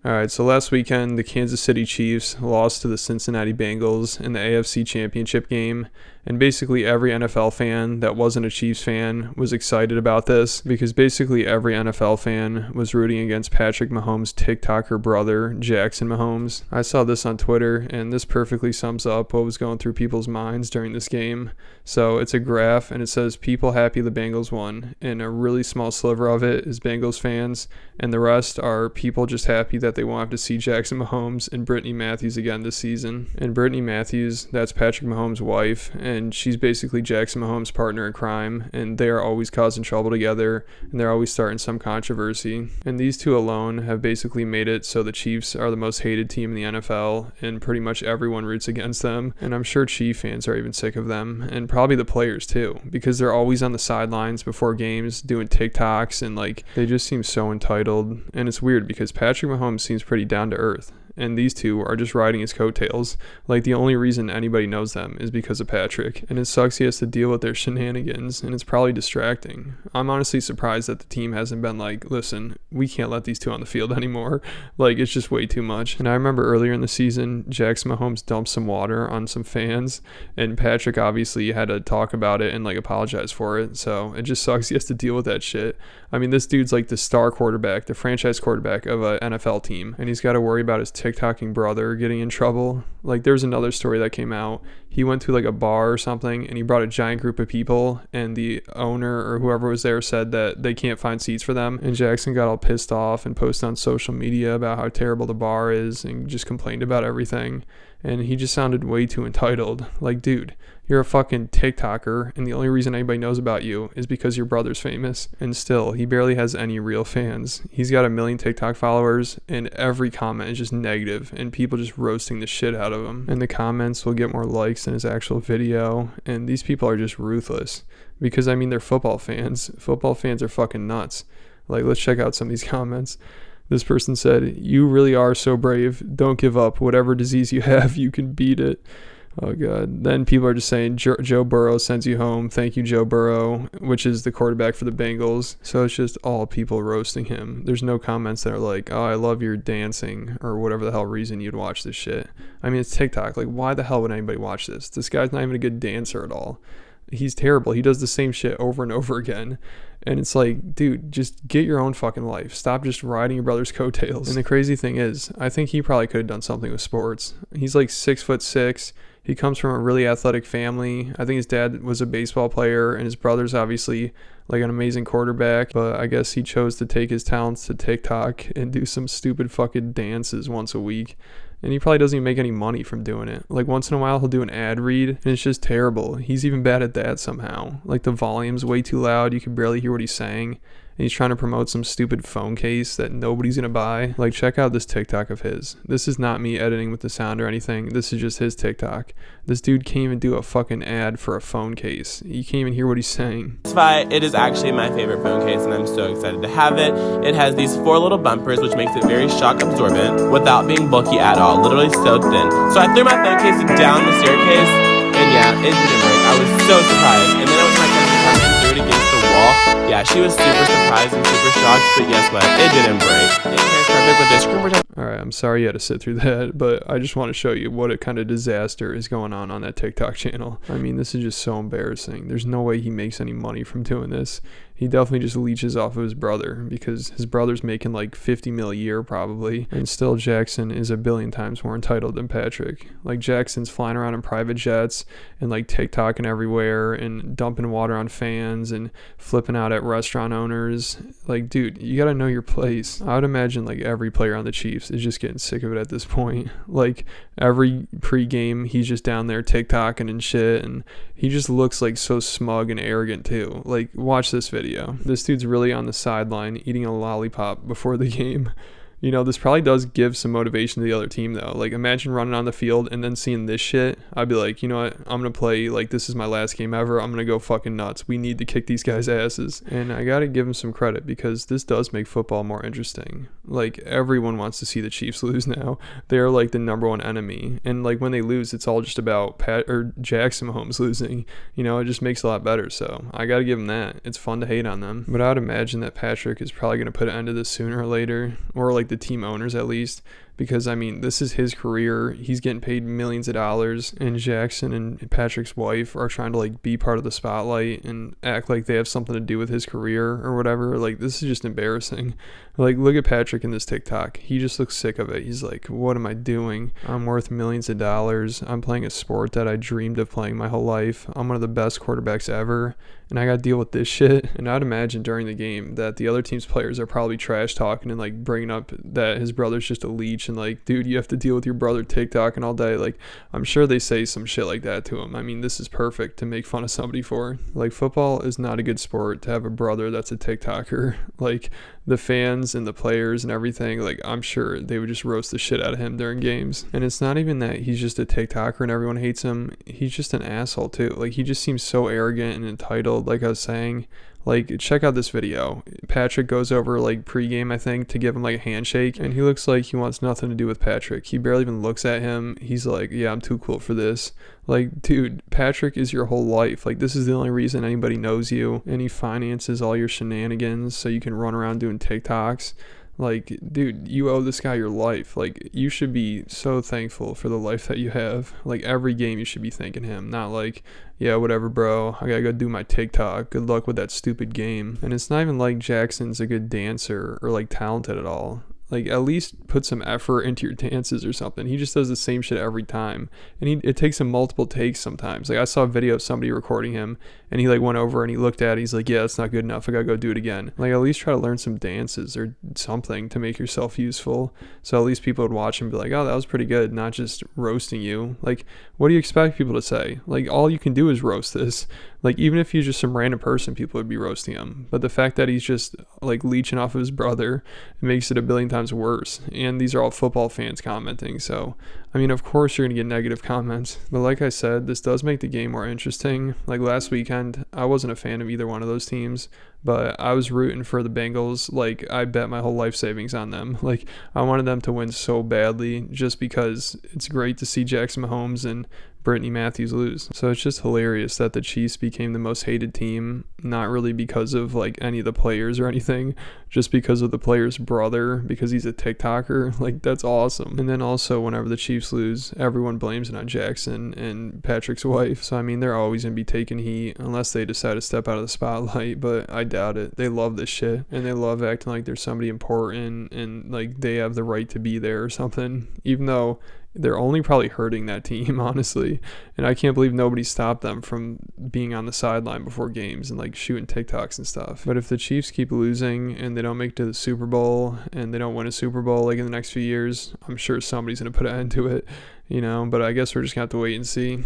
All right, so last weekend, the Kansas City Chiefs lost to the Cincinnati Bengals in the AFC Championship game, and basically every NFL fan that wasn't a Chiefs fan was excited about this because basically every NFL fan was rooting against Patrick Mahomes' TikToker brother, Jackson Mahomes. I saw this on Twitter, and this perfectly sums up what was going through people's minds during this game. So it's a graph, and it says people happy the Bengals won, and a really small sliver of it is Bengals fans, and the rest are people just happy that they won't have to see Jackson Mahomes and Brittany Matthews again this season. And Brittany Matthews, that's Patrick Mahomes' wife, and she's basically Jackson Mahomes' partner in crime, and they are always causing trouble together, and they're always starting some controversy. And these two alone have basically made it so the Chiefs are the most hated team in the NFL, and pretty much everyone roots against them. And I'm sure Chief fans are even sick of them, and probably the players too, because they're always on the sidelines before games doing TikToks, and they just seem so entitled. And it's weird because Patrick Mahomes seems pretty down to earth, and these two are just riding his coattails. The only reason anybody knows them is because of Patrick, and it sucks he has to deal with their shenanigans, and it's probably distracting. I'm honestly surprised that the team hasn't been listen, we can't let these two on the field anymore. It's just way too much. And I remember earlier in the season, Jackson Mahomes dumped some water on some fans, and Patrick obviously had to talk about it and apologize for it, so it just sucks he has to deal with that shit. I mean, this dude's the star quarterback, the franchise quarterback of an NFL team, and he's got to worry about his TikToking brother getting in trouble. There was another story that came out. He went to a bar or something, and he brought a giant group of people, and the owner or whoever was there said that they can't find seats for them, and Jackson got all pissed off and posted on social media about how terrible the bar is and just complained about everything. And he just sounded way too entitled. Dude, you're a fucking TikToker, and the only reason anybody knows about you is because your brother's famous. And still, he barely has any real fans. He's got 1 million TikTok followers, and every comment is just negative, and people just roasting the shit out of him. And the comments will get more likes than his actual video, and these people are just ruthless. Because, they're football fans. Football fans are fucking nuts. Let's check out some of these comments. This person said, "You really are so brave. Don't give up. Whatever disease you have, you can beat it." Oh, God. Then people are just saying, Joe Burrow sends you home. Thank you, Joe Burrow, which is the quarterback for the Bengals. So it's just all people roasting him. There's no comments that are oh, I love your dancing, or whatever the hell reason you'd watch this shit. It's TikTok. Why the hell would anybody watch this? This guy's not even a good dancer at all. He's terrible. He does the same shit over and over again. And it's dude, just get your own fucking life. Stop just riding your brother's coattails. And the crazy thing is, I think he probably could have done something with sports. He's 6'6". He comes from a really athletic family. I think his dad was a baseball player, and his brother's obviously an amazing quarterback. But I guess he chose to take his talents to TikTok and do some stupid fucking dances once a week. And he probably doesn't even make any money from doing it. Once in a while, he'll do an ad read, and it's just terrible. He's even bad at that somehow. The volume's way too loud. You can barely hear what he's saying. And he's trying to promote some stupid phone case that nobody's going to buy. Check out this TikTok of his. This is not me editing with the sound or anything. This is just his TikTok. This dude can't even do a fucking ad for a phone case. You can't even hear what he's saying. It is actually my favorite phone case, and I'm so excited to have it. It has these 4 little bumpers, which makes it very shock absorbent without being bulky at all. Literally so thin. So I threw my phone case down the staircase, and yeah, it didn't break. I was so surprised. And then I was my cousin come and threw it against the wall. Yeah, she was super surprised and super shocked, but guess what? It didn't break. It here's perfect with this screen protector. Alright, I'm sorry you had to sit through that, but I just want to show you what a kind of disaster is going on that TikTok channel. This is just so embarrassing. There's no way he makes any money from doing this. He definitely just leeches off of his brother, because his brother's making $50 mil a year probably, and still Jackson is 1 billion times more entitled than Patrick. Jackson's flying around in private jets and TikToking everywhere and dumping water on fans and flipping out at restaurant owners. Dude, you gotta know your place. I would imagine every player on the Chiefs is just getting sick of it at this point. Every pregame, he's just down there TikToking and shit, and he just looks so smug and arrogant too. Watch this video. This dude's really on the sideline eating a lollipop before the game. This probably does give some motivation to the other team, though. Imagine running on the field and then seeing this shit. I'd be you know what? I'm going to play this is my last game ever. I'm going to go fucking nuts. We need to kick these guys' asses. And I got to give him some credit, because this does make football more interesting. Everyone wants to see the Chiefs lose now. They're the number one enemy. And when they lose, it's all just about Jackson Mahomes losing. It just makes it a lot better. So I got to give him that. It's fun to hate on them. But I would imagine that Patrick is probably going to put an end to this sooner or later. Or the the team owners at least, because I mean, this is his career. He's getting paid millions of dollars, and Jackson and Patrick's wife are trying to like be part of the spotlight and act like they have something to do with his career or whatever. Like, this is just embarrassing. Like, look at Patrick in this TikTok. He just looks sick of it. He's like, what am I doing? I'm worth millions of dollars. I'm playing a sport that I dreamed of playing my whole life. I'm one of the best quarterbacks ever, and I got to deal with this shit. And I'd imagine during the game that the other team's players are probably trash talking and like bringing up that his brother's just a leech and like, dude, you have to deal with your brother TikToking all day. Like, I'm sure they say some shit like that to him. I mean, this is perfect to make fun of somebody for. Like, football is not a good sport to have a brother that's a TikToker. Like, the fans and the players and everything, like, I'm sure they would just roast the shit out of him during games. And it's not even that he's just a TikToker and everyone hates him. He's just an asshole too. Like, he just seems so arrogant and entitled, like I was saying. Like, check out this video. Patrick goes over like pregame, I think, to give him like a handshake, and he looks like he wants nothing to do with Patrick. He barely even looks at him. He's like, yeah, I'm too cool for this. Like, dude, Patrick is your whole life. Like, this is the only reason anybody knows you, and he finances all your shenanigans so you can run around doing TikToks. Like, dude, you owe this guy your life. Like, you should be so thankful for the life that you have. Like, every game you should be thanking him, not like, yeah, whatever, bro, I gotta go do my TikTok. Good luck with that stupid game. And it's not even like Jackson's a good dancer or like talented at all. Like, at least put some effort into your dances or something. He just does the same shit every time. And it takes him multiple takes sometimes. Like, I saw a video of somebody recording him, and he, like, went over and he looked at it. He's like, yeah, that's not good enough. I gotta go do it again. Like, at least try to learn some dances or something to make yourself useful. So at least people would watch and be like, oh, that was pretty good, not just roasting you. Like, what do you expect people to say? Like, all you can do is roast this. Like, even if he's just some random person, people would be roasting him. But the fact that he's just, like, leeching off of his brother makes it a billion times worse. And these are all football fans commenting. So, I mean, of course you're going to get negative comments. But like I said, this does make the game more interesting. Like, last weekend, I wasn't a fan of either one of those teams, but I was rooting for the Bengals. Like, I bet my whole life savings on them. Like, I wanted them to win so badly just because it's great to see Jackson Mahomes and Brittany Matthews lose. So it's just hilarious that the Chiefs became the most hated team, not really because of like any of the players or anything, just because of the player's brother, because he's a TikToker. Like, that's awesome. And then also, whenever the Chiefs lose, everyone blames it on Jackson and Patrick's wife. So I mean, they're always gonna be taking heat unless they decide to step out of the spotlight, but I doubt it. They love this shit, and they love acting like they're somebody important and like they have the right to be there or something, even though they're only probably hurting that team, honestly. And I can't believe nobody stopped them from being on the sideline before games and like shooting TikToks and stuff. But if the Chiefs keep losing and they don't make it to the Super Bowl and they don't win a Super Bowl like in the next few years, I'm sure somebody's going to put an end to it, you know. But I guess we're just going to have to wait and see.